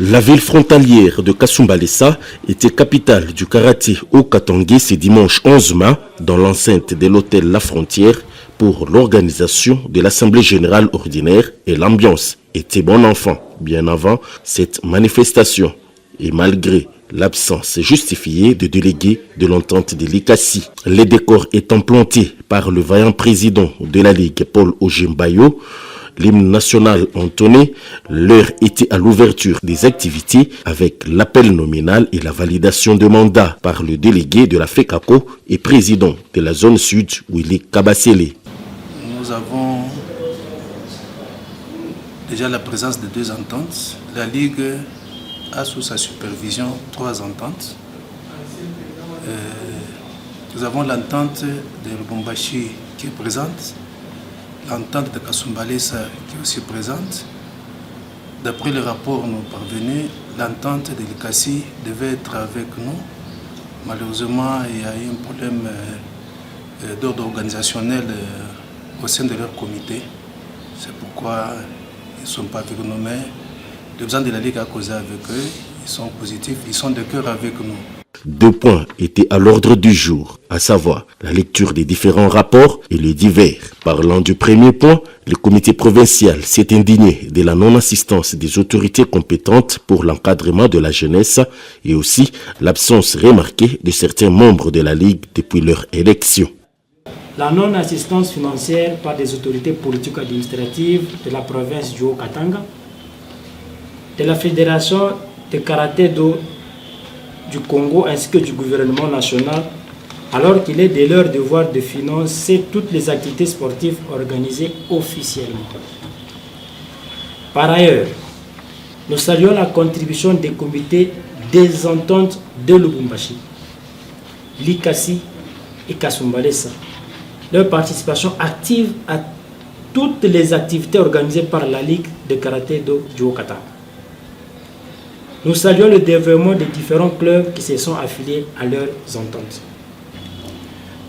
La ville frontalière de Kasumbalesa était capitale du karaté au Katangé ce dimanche 11 mai dans l'enceinte de l'hôtel La Frontière pour l'organisation de l'Assemblée générale ordinaire et l'ambiance était bon enfant bien avant cette manifestation et malgré l'absence justifiée de délégués de l'entente de l'ICASI. Les décors étant plantés par le vaillant président de la Ligue, Paul Ojembayo, l'hymne national entonné, l'heure était à l'ouverture des activités avec l'appel nominal et la validation de mandat par le délégué de la FECACO et président de la zone sud, Willy Kabasele. Nous avons déjà la présence de deux ententes. La Ligue a sous sa supervision 3 ententes. Nous avons l'entente de Lubumbashi qui est présente, l'entente de Kasumbalesa qui est aussi présente. D'après le rapport nous parvenu, l'entente de l'ICASI devait être avec nous. Malheureusement, il y a eu un problème d'ordre organisationnel au sein de leur comité. C'est pourquoi ils ne sont pas avec nous, mais le président de la Ligue a causé avec eux. Ils sont positifs, ils sont de cœur avec nous. 2 points étaient à l'ordre du jour, à savoir la lecture des différents rapports et les divers. Parlant du premier point, le comité provincial s'est indigné de la non-assistance des autorités compétentes pour l'encadrement de la jeunesse et aussi l'absence remarquée de certains membres de la Ligue depuis leur élection. La non-assistance financière par des autorités politico-administratives de la province du Haut-Katanga, de la Fédération de karaté-do du Congo ainsi que du gouvernement national, alors qu'il est de leur devoir de financer toutes les activités sportives organisées officiellement. Par ailleurs, nous saluons la contribution des comités des ententes de Lubumbashi, l'ICASI et Kasumbalesa, leur participation active à toutes les activités organisées par la Ligue de karaté-do du Haut-Katanga. Nous saluons le développement des différents clubs qui se sont affiliés à leurs ententes.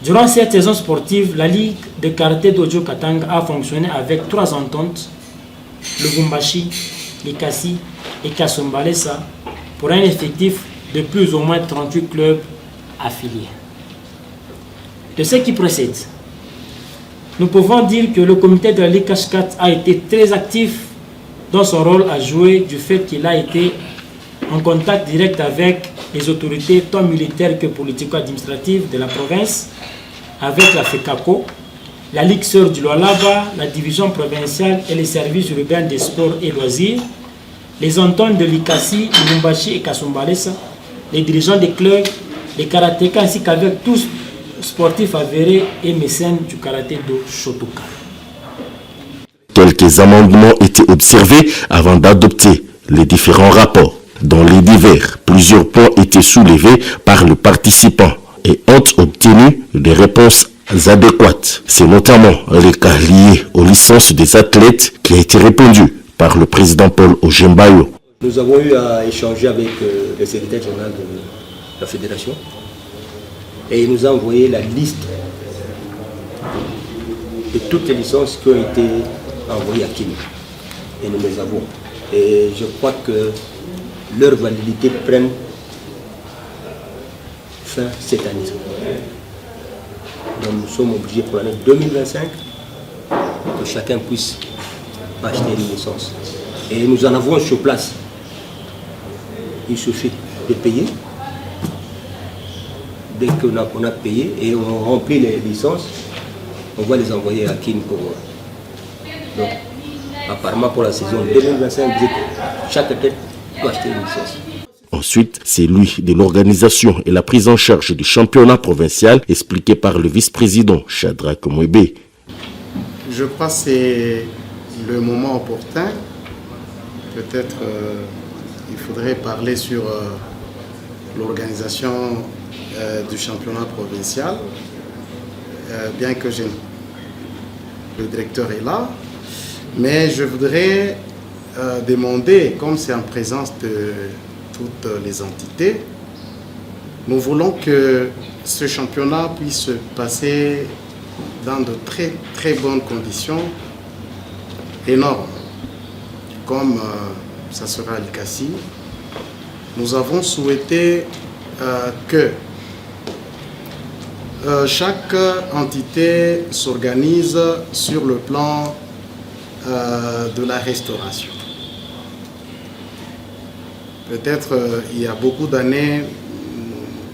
Durant cette saison sportive, la Ligue de karaté-do du Haut-Katanga a fonctionné avec 3 ententes, Lubumbashi, l'ICASI et Kasumbalesa, pour un effectif de plus ou moins 38 clubs affiliés. De ce qui précède, nous pouvons dire que le comité de la Ligue H4 a été très actif dans son rôle à jouer du fait qu'il a été en contact direct avec les autorités tant militaires que politico-administratives de la province, avec la FECACO, la Ligue Sœur du Lualaba, la division provinciale et les services urbains des sports et loisirs, les ententes de l'ICASI, Lubumbashi et Kasumbalesa, les dirigeants des clubs, les karatékas ainsi qu'avec tous sportifs avérés et mécènes du karaté-do Shotokan. Quelques amendements étaient observés avant d'adopter les différents rapports. Dans les divers, plusieurs points étaient soulevés par les participants et ont obtenu des réponses adéquates. C'est notamment les cas liés aux licences des athlètes qui a été répondu par le président Paul Ojembayo. Nous avons eu à échanger avec le secrétaire général de la fédération et il nous a envoyé la liste de toutes les licences qui ont été envoyées à Kini. Et nous les avons. Et je crois que leur validité prenne fin cette année. Donc nous sommes obligés pour l'année 2025 que chacun puisse acheter une licence. Et nous en avons sur place. Il suffit de payer. Dès qu'on a payé et on remplit les licences, on va les envoyer à Kin pour voir. Donc, apparemment pour la saison 2025, chaque tête doit acheter une licence. Ensuite, c'est lui de l'organisation et la prise en charge du championnat provincial expliqué par le vice-président Shadrack Mwebe. Je crois que c'est le moment opportun. Peut-être il faudrait parler sur l'organisation du championnat provincial, bien que le directeur est là. Mais je voudrais demander, comme c'est en présence de toutes les entités, nous voulons que ce championnat puisse se passer dans de très très bonnes conditions, énormes, comme ça sera l'ICASI, nous avons souhaité que chaque entité s'organise sur le plan de la restauration. Peut-être il y a beaucoup d'années,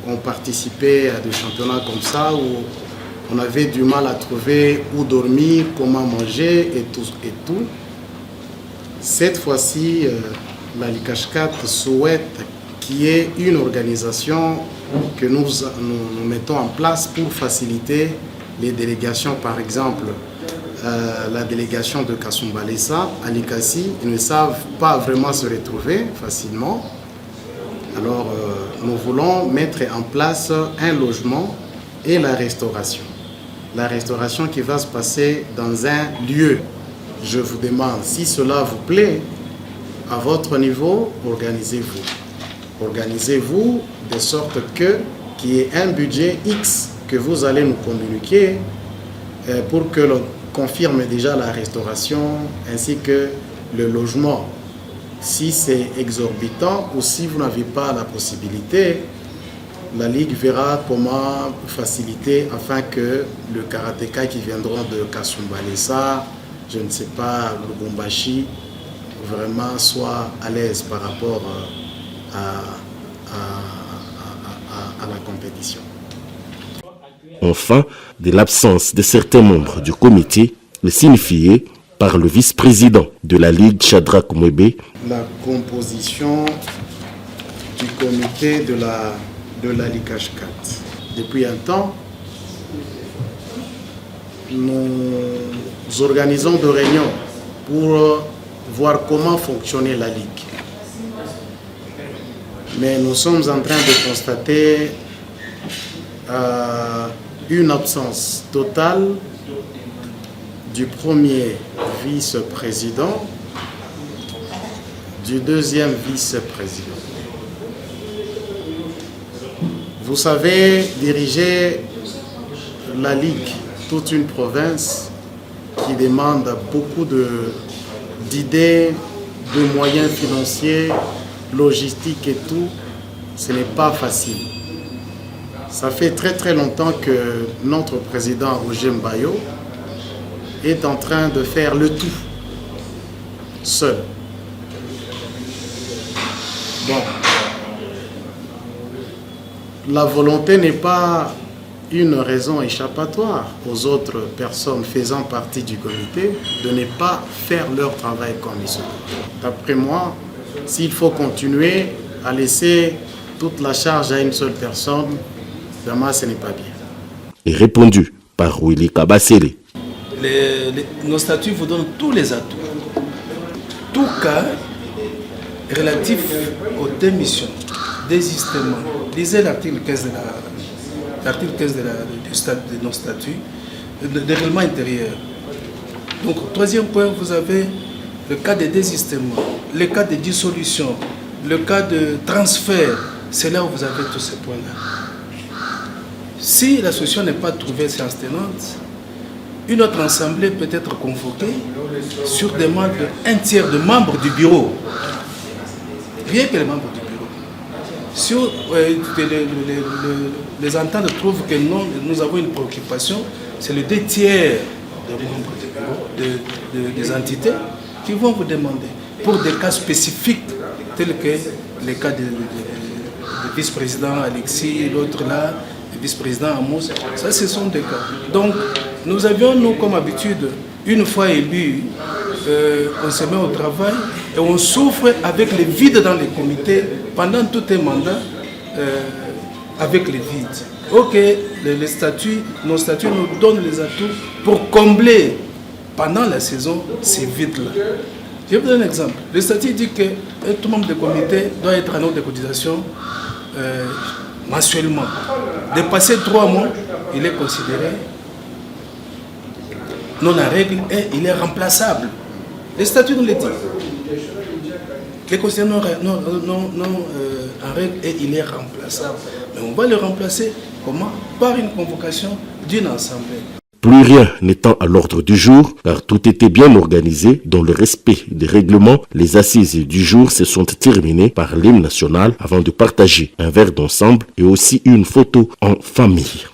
on participait à des championnats comme ça où on avait du mal à trouver où dormir, comment manger et tout. Cette fois-ci, la LICASCAT souhaite qu'il y ait une organisation que nous mettons en place pour faciliter les délégations. Par exemple, la délégation de Kasumbalesa à l'ICASI, ils ne savent pas vraiment se retrouver facilement. Alors, nous voulons mettre en place un logement et la restauration. La restauration qui va se passer dans un lieu. Je vous demande, si cela vous plaît, à votre niveau, organisez-vous. Organisez-vous de sorte qu'il y ait un budget X que vous allez nous communiquer pour que l'on confirme déjà la restauration ainsi que le logement. Si c'est exorbitant ou si vous n'avez pas la possibilité, la Ligue verra comment faciliter afin que le karatéka qui viendront de Kasumbalesa, je ne sais pas, Lubumbashi, vraiment soit à l'aise par rapport à la compétition. Enfin, de l'absence de certains membres du comité est signifiée par le vice-président de la Ligue, Shadrack Mwebe. La composition du comité de la LICASCAT. Depuis un temps, nous organisons des réunions pour voir comment fonctionnait la Ligue. Mais nous sommes en train de constater une absence totale du premier vice-président, du deuxième vice-président. Vous savez, diriger la Ligue, toute une province qui demande beaucoup d'idées, de moyens financiers, logistiques et tout, ce n'est pas facile. Ça fait très longtemps que notre président Roger Mbayo est en train de faire le tout, seul. Bon, la volonté n'est pas une raison échappatoire aux autres personnes faisant partie du comité de ne pas faire leur travail comme il se doit. D'après moi, s'il faut continuer à laisser toute la charge à une seule personne, vraiment ce n'est pas bien. Et répondu par Willy Kabasele. Nos statuts vous donnent tous les atouts. Tout cas relatif aux démissions, désistements. Lisez l'article 15 de nos statuts, de règlement intérieur. Donc, troisième point, vous avez le cas de désistement, le cas de dissolution, le cas de transfert. C'est là où vous avez tous ces points-là. Si la solution n'est pas trouvée séance tenante, une autre assemblée peut être convoquée sur demande d'un tiers de membres du bureau. Rien que les membres du bureau. Si les ententes trouvent que nous avons une préoccupation, c'est le 2 tiers des membres du bureau, des entités, qui vont vous demander, pour des cas spécifiques, tels que les cas du vice-président Alexis, l'autre là, le vice-président Amos, ça ce sont des cas. Donc, nous avions, nous, comme habitude, une fois élus, on se met au travail et on souffre avec les vides dans les comités pendant tout un mandat, avec les vides. Ok, nos statuts nous donnent les atouts pour combler pendant la saison ces vides-là. Je vais vous donner un exemple. Le statut dit que tout membre de comité doit être à notre de cotisation mensuellement. Dépasser 3 mois, il est considéré non en règle et il est remplaçable. Les statuts nous le disent. Les considérés non en règle et il est remplaçable. Mais on va le remplacer comment? Par une convocation d'une assemblée. Plus rien n'étant à l'ordre du jour, car tout était bien organisé dans le respect des règlements, les assises du jour se sont terminées par l'hymne national avant de partager un verre d'ensemble et aussi une photo en famille.